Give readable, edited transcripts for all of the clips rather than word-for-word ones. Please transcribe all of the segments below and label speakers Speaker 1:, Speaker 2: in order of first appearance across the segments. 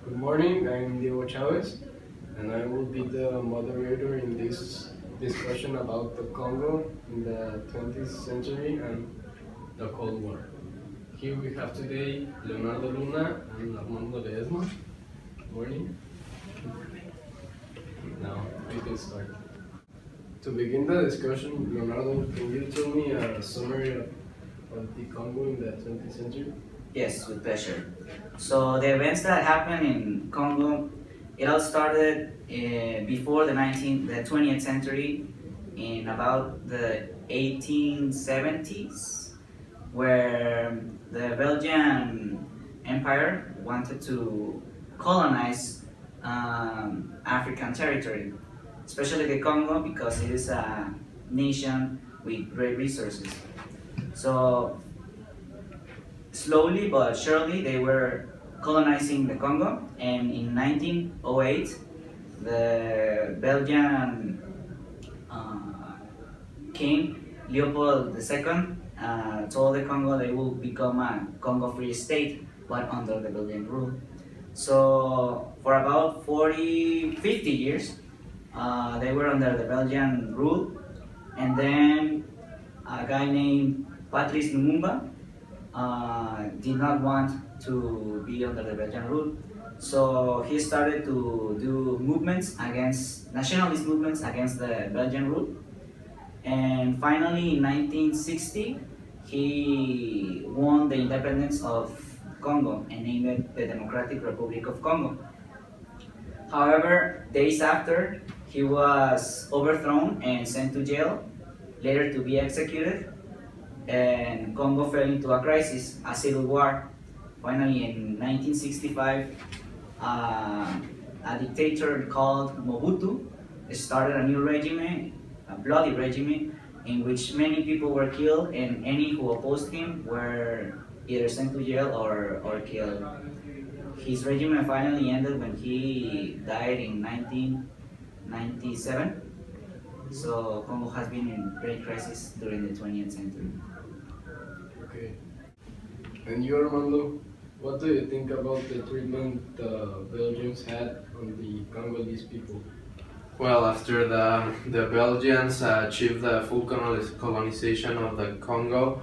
Speaker 1: Good morning, I'm Diego Chavez, and I will be the moderator in this discussion about the Congo in the 20th century and the Cold War. Here we have today Leonardo Luna and Armando Ledesma. Morning. Now we can start. To begin the discussion, Leonardo, can you tell me a summary of the Congo in the 20th century?
Speaker 2: Yes, with pleasure. So the events that happened in Congo, it all started before the 20th century, in about the 1870s, where the Belgian Empire wanted to colonize African territory, especially the Congo, because it is a nation with great resources. So slowly but surely they were colonizing the Congo, and in 1908 the Belgian king Leopold II told the Congo they will become a Congo free state but under the Belgian rule. So for about 40, 50 years they were under the Belgian rule, and then a guy named Patrice Lumumba did not want to be under the Belgian rule. So he started to do nationalist movements against the Belgian rule. And finally, in 1960, he won the independence of Congo and named it the Democratic Republic of Congo. However, days after, he was overthrown and sent to jail, later to be executed, and Congo fell into a crisis, a civil war. Finally, in 1965, a dictator called Mobutu started a new regime, a bloody regime, in which many people were killed, and any who opposed him were either sent to jail or killed. His regime finally ended when he died in 1997. So Congo has been in great crisis during the 20th century.
Speaker 1: Okay. And you, Armando, what do you think about the treatment the Belgians had on the Congolese people?
Speaker 3: Well, after the Belgians achieved the full colonization of the Congo,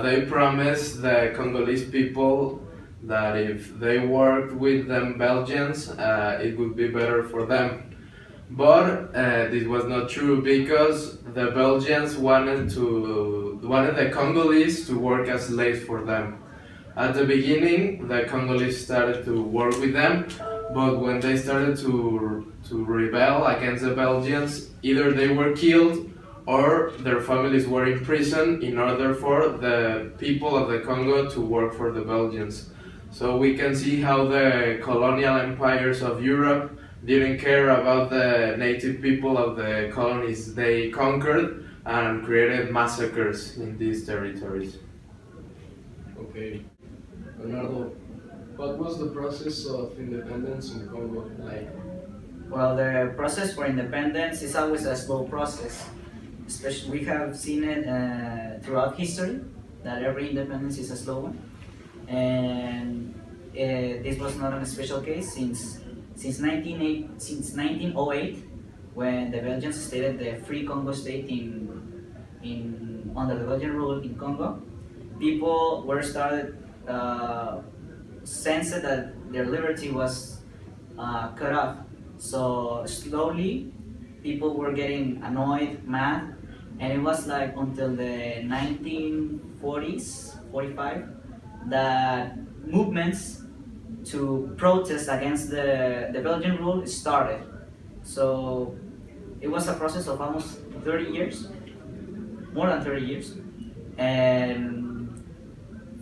Speaker 3: they promised the Congolese people that if they worked with them Belgians, it would be better for them. But this was not true because the Belgians wanted the Congolese to work as slaves for them. At the beginning, the Congolese started to work with them, but when they started to rebel against the Belgians, either they were killed or their families were imprisoned in order for the people of the Congo to work for the Belgians. So we can see how the colonial empires of Europe didn't care about the native people of the colonies they conquered and created massacres in these territories.
Speaker 1: Okay. Leonardo, what was the process of independence in Congo like?
Speaker 2: Well, the process for independence is always a slow process. Especially, we have seen it throughout history that every independence is a slow one, and this was not a special case since 1908, when the Belgians stated the Free Congo State in under the Belgian rule in Congo. People were started sensed that their liberty was cut off. So slowly, people were getting annoyed, mad, and it was like until the 1940s, 45, that movements to protest against the Belgian rule started. So it was a process of almost 30 years, more than 30 years, and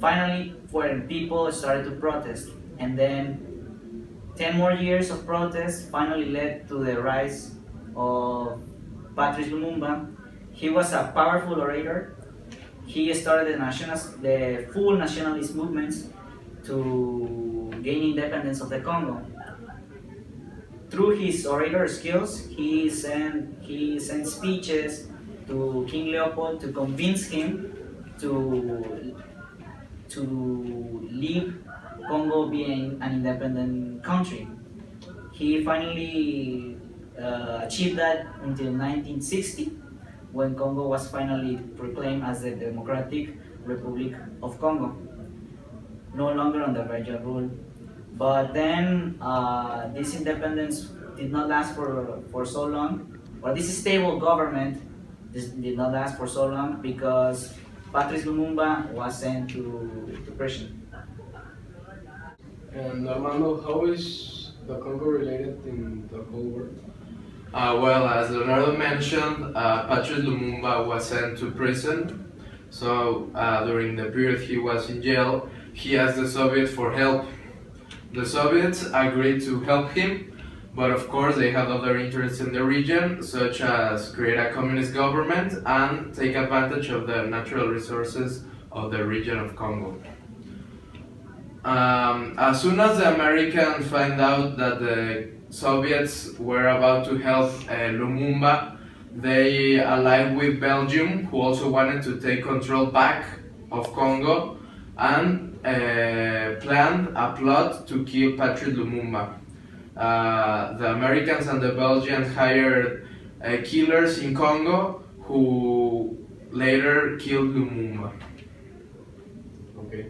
Speaker 2: finally, when people started to protest, and then 10 more years of protest finally led to the rise of Patrice Lumumba. He was a powerful orator. He started the full nationalist movements to gain independence of the Congo. Through his orator skills, he sent speeches to King Leopold to convince him to leave Congo being an independent country. He finally achieved that until 1960, when Congo was finally proclaimed as the Democratic Republic of Congo, no longer under Belgian rule. But then this independence did not last for so long, or this stable government did not last for so long because Patrice Lumumba was sent to prison.
Speaker 1: And Armando, how is the Congo related in the Cold War?
Speaker 3: Well, as Leonardo mentioned, Patrice Lumumba was sent to prison. So during the period he was in jail, he asked the Soviets for help. The Soviets agreed to help him, but of course they had other interests in the region, such as create a communist government and take advantage of the natural resources of the region of Congo. As soon as the Americans find out that the Soviets were about to help Lumumba, they allied with Belgium, who also wanted to take control back of Congo, and planned a plot to kill Patrice Lumumba. The Americans and the Belgians hired killers in Congo who later killed Lumumba.
Speaker 1: Okay.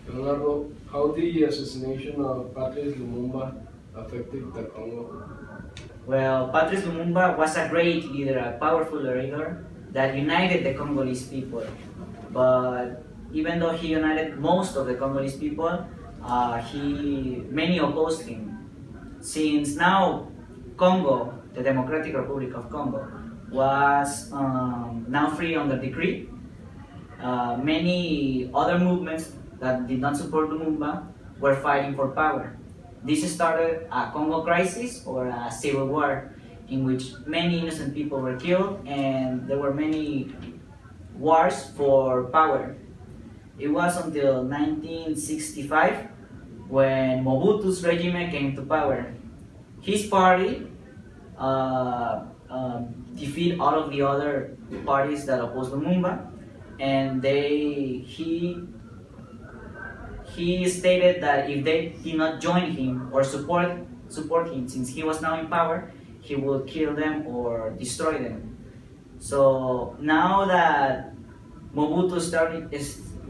Speaker 1: Leonardo, how the assassination of Patrice Lumumba affected the Congo?
Speaker 2: Well, Patrice Lumumba was a great leader, a powerful leader that united the Congolese people. But even though he united most of the Congolese people, many opposed him. Since now Congo, the Democratic Republic of Congo, was now free under decree, many other movements that did not support Lumumba were fighting for power. This started a Congo crisis, or a civil war, in which many innocent people were killed and there were many wars for power. It was until 1965 when Mobutu's regime came to power. His party defeated all of the other parties that opposed Lumumba, and he stated that if they did not join him or support him, since he was now in power, he would kill them or destroy them. So now that Mobutu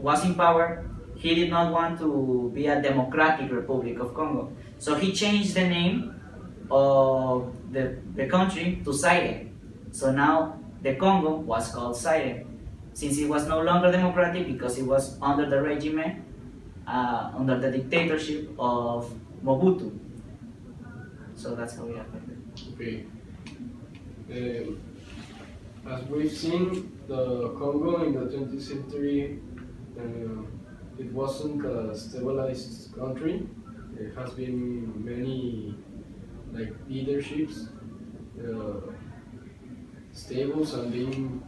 Speaker 2: was in power, he did not want to be a Democratic Republic of Congo. So he changed the name of the country to Zaire. So now the Congo was called Zaire, since it was no longer democratic because it was under the regime, under the dictatorship of Mobutu. So that's how it happened.
Speaker 1: Okay. As we've seen, the Congo in the 20th century, it wasn't a stabilized country. There has been many leaderships, stables, and being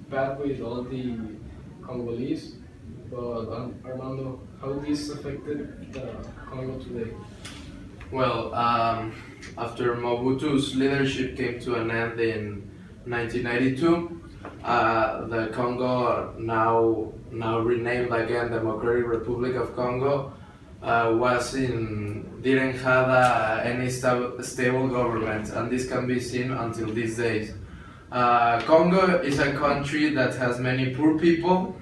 Speaker 1: bad with all the Congolese. But Armando, how this affected the Congo today?
Speaker 3: Well, after Mobutu's leadership came to an end in 1992, the Congo, now renamed again Democratic Republic of Congo, didn't have any stable government, and this can be seen until these days. Congo is a country that has many poor people,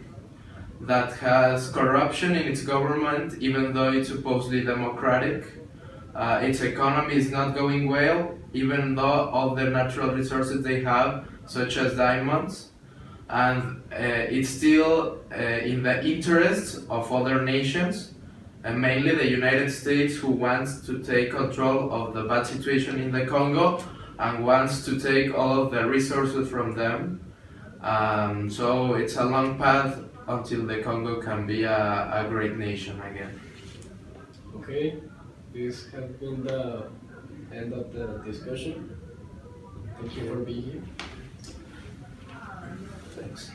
Speaker 3: that has corruption in its government, even though it's supposedly democratic. Its economy is not going well, even though all the natural resources they have, such as diamonds, and it's still in the interests of other nations, and mainly the United States, who wants to take control of the bad situation in the Congo and wants to take all of the resources from them. So it's a long path until the Congo can be a great nation again.
Speaker 1: Okay, this has been the end of the discussion. Thank you for being here.
Speaker 3: Thanks.